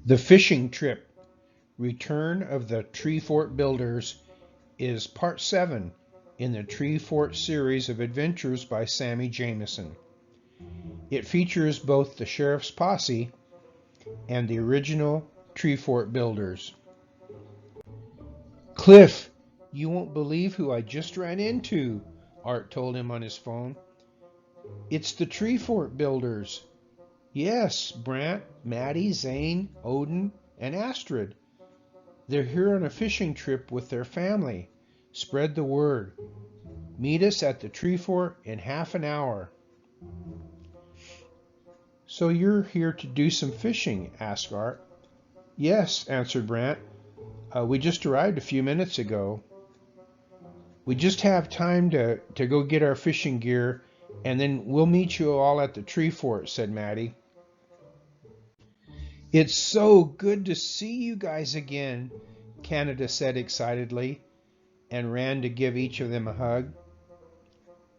The Fishing Trip, Return of the Tree Fort Builders, is part 7 in the Tree Fort series of adventures by Sammy Jamison. It features both the Sheriff's Posse and the original Tree Fort Builders. "Cliff, you won't believe who I just ran into," Art told him on his phone. "It's the Tree Fort Builders." "Yes, Brant, Maddie, Zane, Odin, and Astrid. They're here on a fishing trip with their family. Spread the word. Meet us at the Tree Fort in half an hour." "So you're here to do some fishing?" asked Art. "Yes," answered Brant. We just arrived a few minutes ago. We just have time to go get our fishing gear, and then we'll meet you all at the Tree Fort," said Maddie. "It's so good to see you guys again," Canada said excitedly, and ran to give each of them a hug.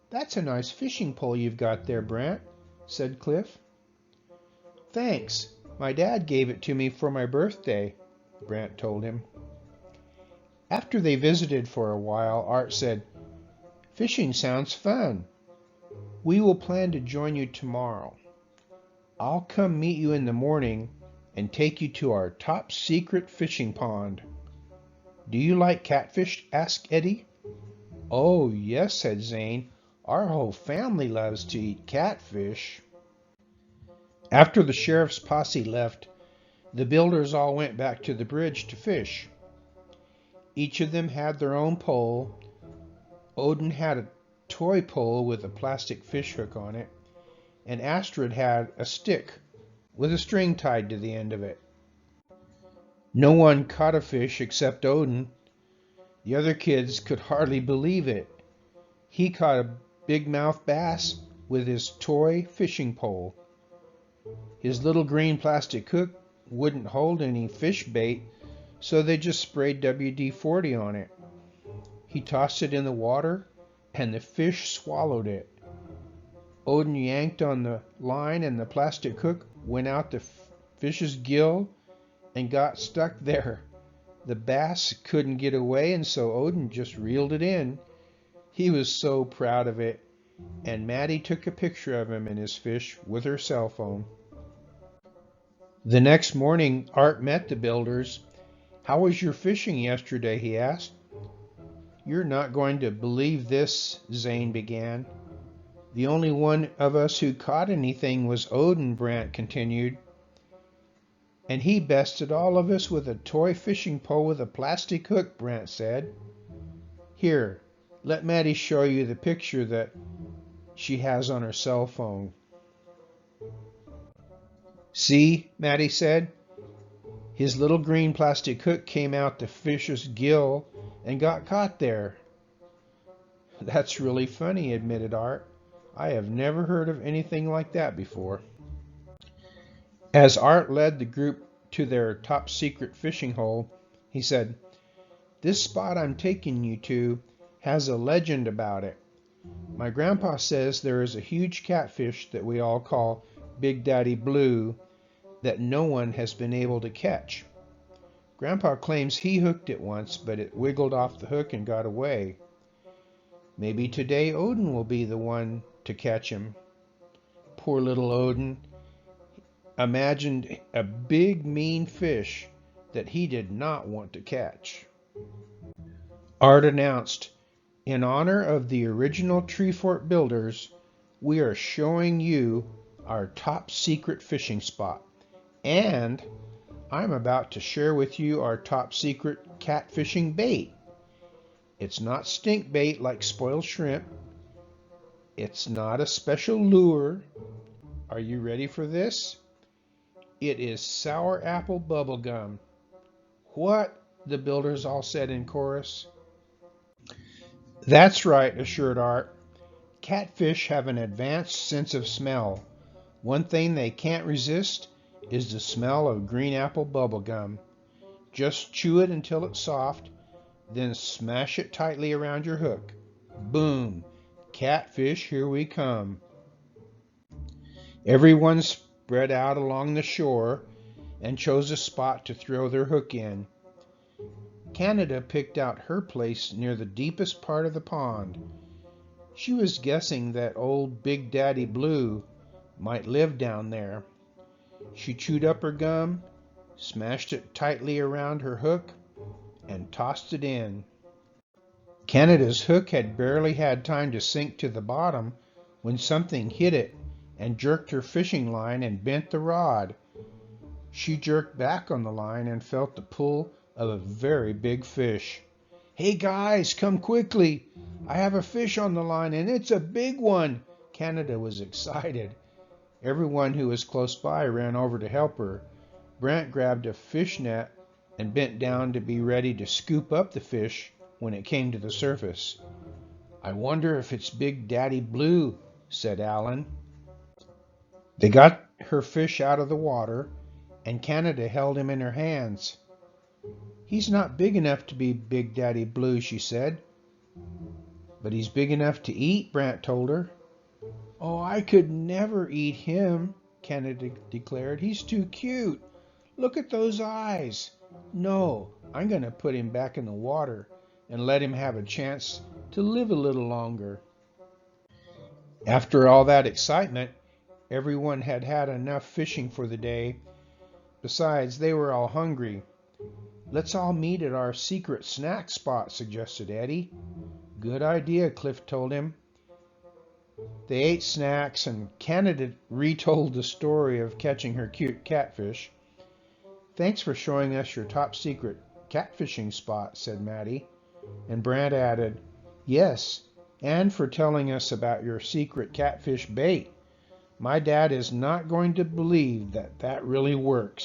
"That's a nice fishing pole you've got there, Brant," said Cliff. "Thanks. My dad gave it to me for my birthday," Brant told him. After they visited for a while, Art said, "Fishing sounds fun. We will plan to join you tomorrow. I'll come meet you in the morning and take you to our top secret fishing pond." "Do you like catfish?" asked Eddie. "Oh, yes," said Zane. "Our whole family loves to eat catfish." After the sheriff's posse left, the builders all went back to the bridge to fish. Each of them had their own pole. Odin had a toy pole with a plastic fish hook on it, and Astrid had a stick with a string tied to the end of it. No one caught a fish except Odin. The other kids could hardly believe it. He caught a big-mouth bass with his toy fishing pole. His little green plastic hook wouldn't hold any fish bait, so they just sprayed WD-40 on it. He tossed it in the water, and the fish swallowed it. Odin yanked on the line, and the plastic hook went out the fish's gill and got stuck there. The bass couldn't get away, and so Odin just reeled it in. He was so proud of it, and Maddie took a picture of him and his fish with her cell phone. The next morning, Art met the builders. "How was your fishing yesterday?" he asked. "You're not going to believe this," Zane began. "The only one of us who caught anything was Odin," Brant continued. "And he bested all of us with a toy fishing pole with a plastic hook," Brant said. "Here, let Maddie show you the picture that she has on her cell phone." "See," Maddie said. "His little green plastic hook came out the fish's gill and got caught there." "That's really funny," admitted Art. "I have never heard of anything like that before." As Art led the group to their top secret fishing hole, he said, "This spot I'm taking you to has a legend about it. My grandpa says there is a huge catfish that we all call Big Daddy Blue that no one has been able to catch. Grandpa claims he hooked it once, but it wiggled off the hook and got away. Maybe today Odin will be the one to catch him." Poor little Odin imagined a big, mean fish that he did not want to catch. Art announced, "In honor of the original Tree Fort builders, we are showing you our top secret fishing spot. And I'm about to share with you our top secret catfishing bait. It's not stink bait like spoiled shrimp. It's not a special lure. Are you ready for this? It is sour apple bubble gum." "What?" the builders all said in chorus. "That's right," assured Art. "Catfish have an advanced sense of smell. One thing they can't resist is the smell of green apple bubble gum. Just chew it until it's soft, then smash it tightly around your hook. Boom! Catfish, here we come." Everyone spread out along the shore, and chose a spot to throw their hook in. Canada picked out her place near the deepest part of the pond. She was guessing that old Big Daddy Blue might live down there. She chewed up her gum, smashed it tightly around her hook, and tossed it in. Canada's hook had barely had time to sink to the bottom when something hit it and jerked her fishing line and bent the rod. She jerked back on the line and felt the pull of a very big fish. "Hey guys, come quickly! I have a fish on the line and it's a big one!" Canada was excited. Everyone who was close by ran over to help her. Brant grabbed a fish net and bent down to be ready to scoop up the fish when it came to the surface. "I wonder if it's Big Daddy Blue," said Alan. They got her fish out of the water, and Canada held him in her hands. "He's not big enough to be Big Daddy Blue," she said. "But he's big enough to eat," Brant told her. "Oh, I could never eat him," Canada declared. "He's too cute. Look at those eyes. No, I'm going to put him back in the water and let him have a chance to live a little longer." After all that excitement, everyone had had enough fishing for the day. Besides, they were all hungry. "Let's all meet at our secret snack spot," suggested Eddie. "Good idea," Cliff told him. They ate snacks, and Canada retold the story of catching her cute catfish. "Thanks for showing us your top secret catfishing spot," said Maddie. And Brant added, "Yes, and for telling us about your secret catfish bait. My dad is not going to believe that that really works."